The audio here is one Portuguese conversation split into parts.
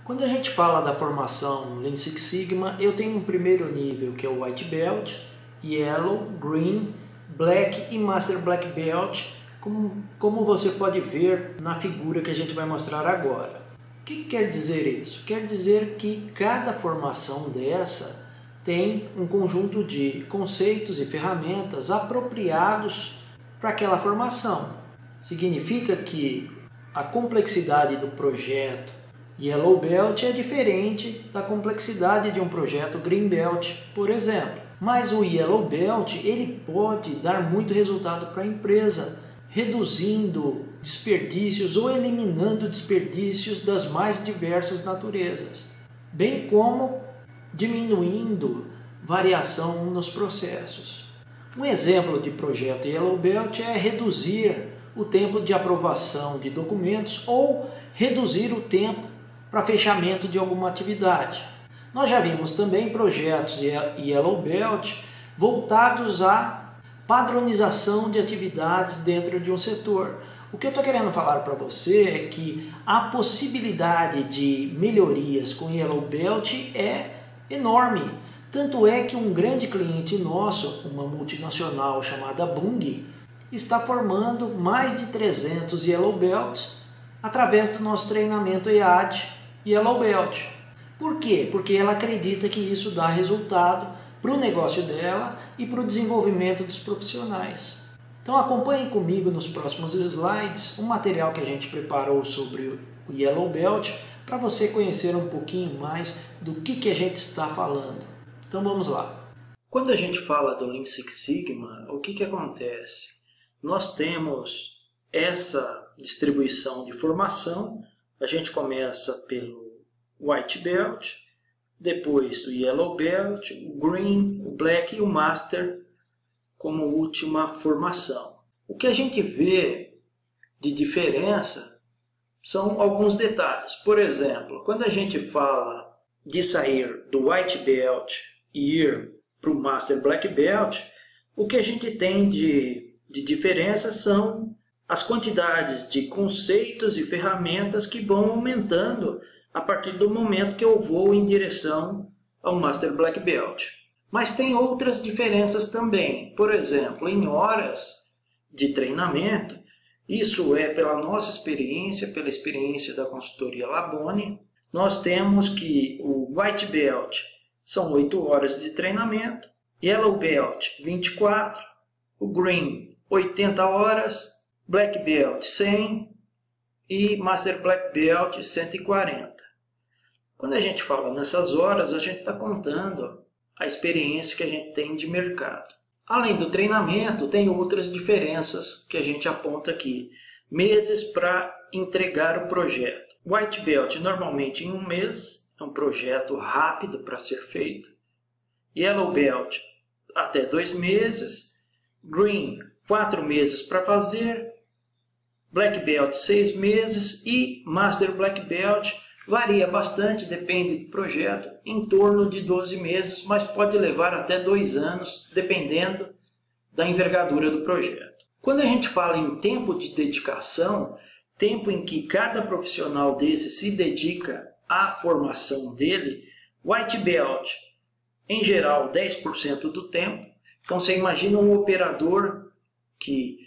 Quando a gente fala da formação Lean Six Sigma, eu tenho um primeiro nível que é o White Belt, Yellow, Green, Black e Master Black Belt, como você pode ver na figura que a gente vai mostrar agora. O que quer dizer isso? Quer dizer que cada formação dessa tem um conjunto de conceitos e ferramentas apropriados para aquela formação. Significa que a complexidade do projeto Yellow Belt é diferente da complexidade de um projeto Green Belt, por exemplo. Mas o Yellow Belt ele pode dar muito resultado para a empresa, reduzindo desperdícios ou eliminando desperdícios das mais diversas naturezas, bem como diminuindo variação nos processos. Um exemplo de projeto Yellow Belt é reduzir o tempo de aprovação de documentos ou reduzir o tempo para fechamento de alguma atividade. Nós já vimos também projetos Yellow Belt voltados à padronização de atividades dentro de um setor. O que eu estou querendo falar para você é que a possibilidade de melhorias com Yellow Belt é enorme. Tanto é que um grande cliente nosso, uma multinacional chamada Bunge, está formando mais de 300 Yellow Belts através do nosso treinamento EAD Yellow Belt. Por quê? Porque ela acredita que isso dá resultado para o negócio dela e para o desenvolvimento dos profissionais. Então acompanhe comigo nos próximos slides um material que a gente preparou sobre o Yellow Belt para você conhecer um pouquinho mais do que a gente está falando. Então vamos lá. Quando a gente fala do Lean Six Sigma, o que acontece? Nós temos essa distribuição de formação. A gente começa pelo White Belt, depois do Yellow Belt, o Green, o Black e o Master como última formação. O que a gente vê de diferença são alguns detalhes. Por exemplo, quando a gente fala de sair do White Belt e ir para o Master Black Belt, o que a gente tem de diferença são as quantidades de conceitos e ferramentas que vão aumentando a partir do momento que eu vou em direção ao Master Black Belt. Mas tem outras diferenças também. Por exemplo, em horas de treinamento, isso é pela nossa experiência, pela experiência da consultoria Labone, nós temos que o White Belt são 8 horas de treinamento, Yellow Belt 24, o Green 80 horas, Black Belt 100 e Master Black Belt 140. Quando a gente fala nessas horas, a gente está contando a experiência que a gente tem de mercado. Além do treinamento, tem outras diferenças que a gente aponta aqui. Meses para entregar o projeto. White Belt normalmente em 1 mês, é um projeto rápido para ser feito. Yellow Belt até 2 meses. Green 4 meses para fazer. Black Belt 6 meses e Master Black Belt varia bastante, depende do projeto, em torno de 12 meses, mas pode levar até 2 anos, dependendo da envergadura do projeto. Quando a gente fala em tempo de dedicação, tempo em que cada profissional desse se dedica à formação dele, White Belt, em geral, 10% do tempo. Então você imagina um operador que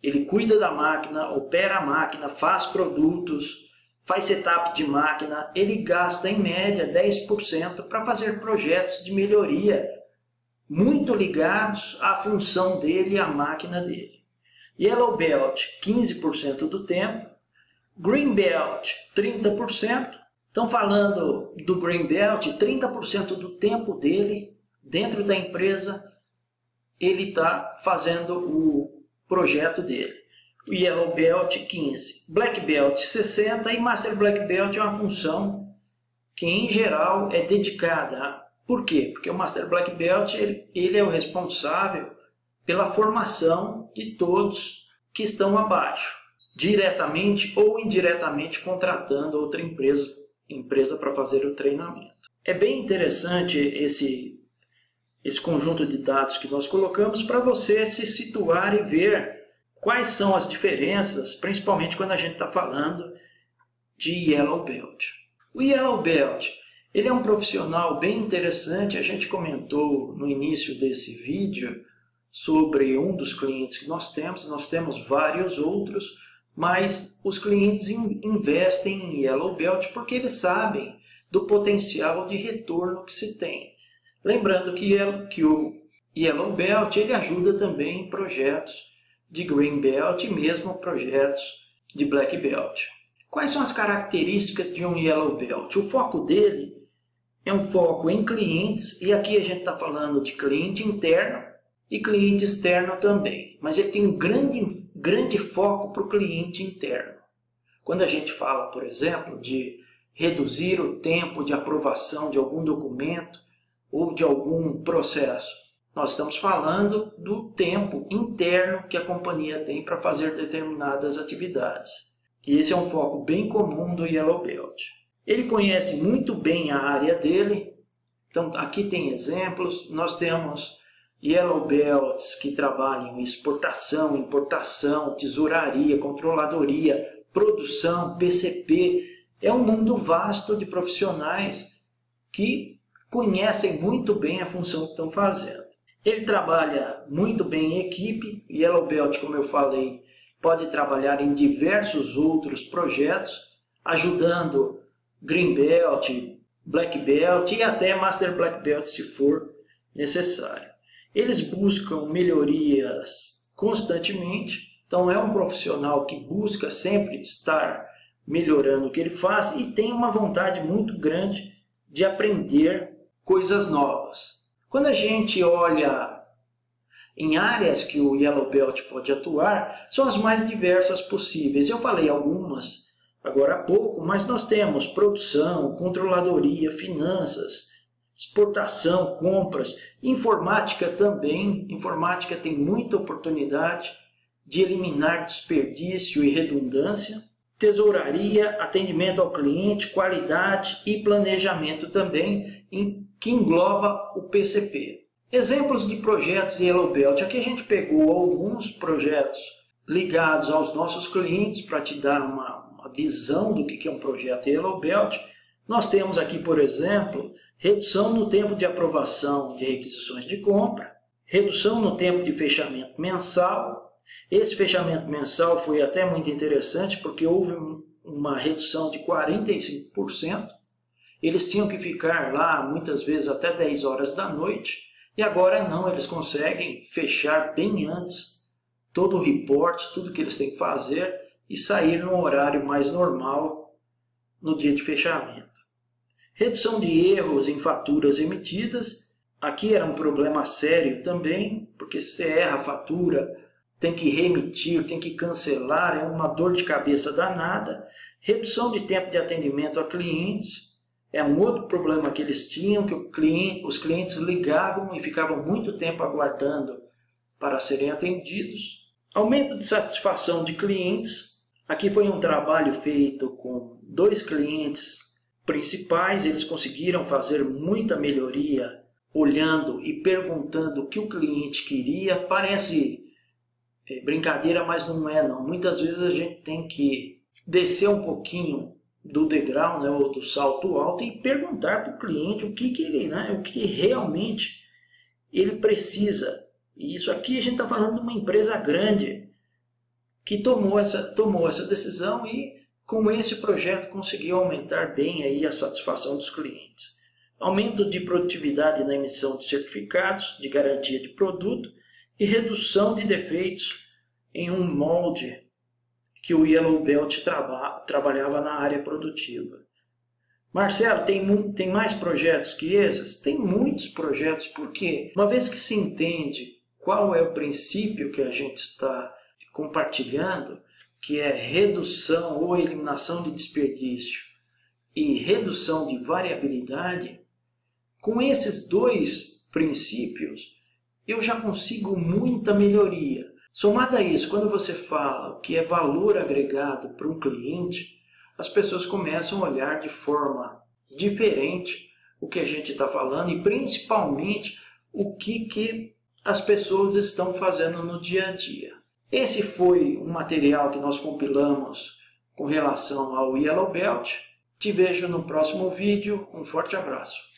ele cuida da máquina, opera a máquina, faz produtos, faz setup de máquina, ele gasta em média 10% para fazer projetos de melhoria muito ligados à função dele e à máquina dele. Yellow Belt, 15% do tempo. Green Belt, 30%. Estão falando do Green Belt, 30% do tempo dele, dentro da empresa, ele está fazendo o projeto dele. O Yellow Belt 15, Black Belt 60 e Master Black Belt é uma função que em geral é dedicada. Por quê? Porque o Master Black Belt ele é o responsável pela formação de todos que estão abaixo, diretamente ou indiretamente contratando outra empresa para fazer o treinamento. É bem interessante esse conjunto de dados que nós colocamos para você se situar e ver quais são as diferenças, principalmente quando a gente está falando de Yellow Belt. O Yellow Belt, ele é um profissional bem interessante. A gente comentou no início desse vídeo sobre um dos clientes que nós temos vários outros, mas os clientes investem em Yellow Belt porque eles sabem do potencial de retorno que se tem. Lembrando que o Yellow Belt ele ajuda também em projetos de Green Belt e mesmo projetos de Black Belt. Quais são as características de um Yellow Belt? O foco dele é um foco em clientes, e aqui a gente está falando de cliente interno e cliente externo também, mas ele tem um grande foco para o cliente interno. Quando a gente fala, por exemplo, de reduzir o tempo de aprovação de algum documento ou de algum processo, nós estamos falando do tempo interno que a companhia tem para fazer determinadas atividades. E esse é um foco bem comum do Yellow Belt. Ele conhece muito bem a área dele. Então aqui tem exemplos. Nós temos Yellow Belts que trabalham em exportação, importação, tesouraria, controladoria, produção, PCP. É um mundo vasto de profissionais que conhecem muito bem a função que estão fazendo. Ele trabalha muito bem em equipe. Yellow Belt, como eu falei, pode trabalhar em diversos outros projetos, ajudando Green Belt, Black Belt e até Master Black Belt se for necessário. Eles buscam melhorias constantemente, então é um profissional que busca sempre estar melhorando o que ele faz e tem uma vontade muito grande de aprender coisas novas. Quando a gente olha em áreas que o Yellow Belt pode atuar, são as mais diversas possíveis. Eu falei algumas agora há pouco, mas nós temos produção, controladoria, finanças, exportação, compras, informática também. Informática tem muita oportunidade de eliminar desperdício e redundância. Tesouraria, atendimento ao cliente, qualidade e planejamento também, que engloba o PCP. Exemplos de projetos de Yellow Belt. Aqui a gente pegou alguns projetos ligados aos nossos clientes para te dar uma visão do que é um projeto Yellow Belt. Nós temos aqui, por exemplo, redução no tempo de aprovação de requisições de compra, redução no tempo de fechamento mensal. Esse fechamento mensal foi até muito interessante porque houve uma redução de 45%. Eles tinham que ficar lá muitas vezes até 10 horas da noite. E agora não, eles conseguem fechar bem antes todo o reporte, tudo que eles têm que fazer e sair no horário mais normal no dia de fechamento. Redução de erros em faturas emitidas. Aqui era um problema sério também, porque se você erra a fatura, tem que reemitir, tem que cancelar, é uma dor de cabeça danada. Redução de tempo de atendimento a clientes. É um outro problema que eles tinham, que os clientes ligavam e ficavam muito tempo aguardando para serem atendidos. Aumento de satisfação de clientes. Aqui foi um trabalho feito com 2 clientes principais. Eles conseguiram fazer muita melhoria olhando e perguntando o que o cliente queria. Parece brincadeira, mas não é não. Muitas vezes a gente tem que descer um pouquinho do degrau, né, ou do salto alto e perguntar para o cliente o que ele, o que realmente ele precisa. E isso aqui a gente está falando de uma empresa grande que tomou essa decisão e com esse projeto conseguiu aumentar bem aí a satisfação dos clientes. Aumento de produtividade na emissão de certificados de garantia de produto e redução de defeitos em um molde que o Yellow Belt trabalhava na área produtiva. Marcelo, tem mais projetos que esses? Tem muitos projetos, porque uma vez que se entende qual é o princípio que a gente está compartilhando, que é redução ou eliminação de desperdício e redução de variabilidade, com esses 2 princípios eu já consigo muita melhoria. Somado a isso, quando você fala que é valor agregado para um cliente, as pessoas começam a olhar de forma diferente o que a gente está falando e principalmente o que as pessoas estão fazendo no dia a dia. Esse foi um material que nós compilamos com relação ao Yellow Belt. Te vejo no próximo vídeo. Um forte abraço.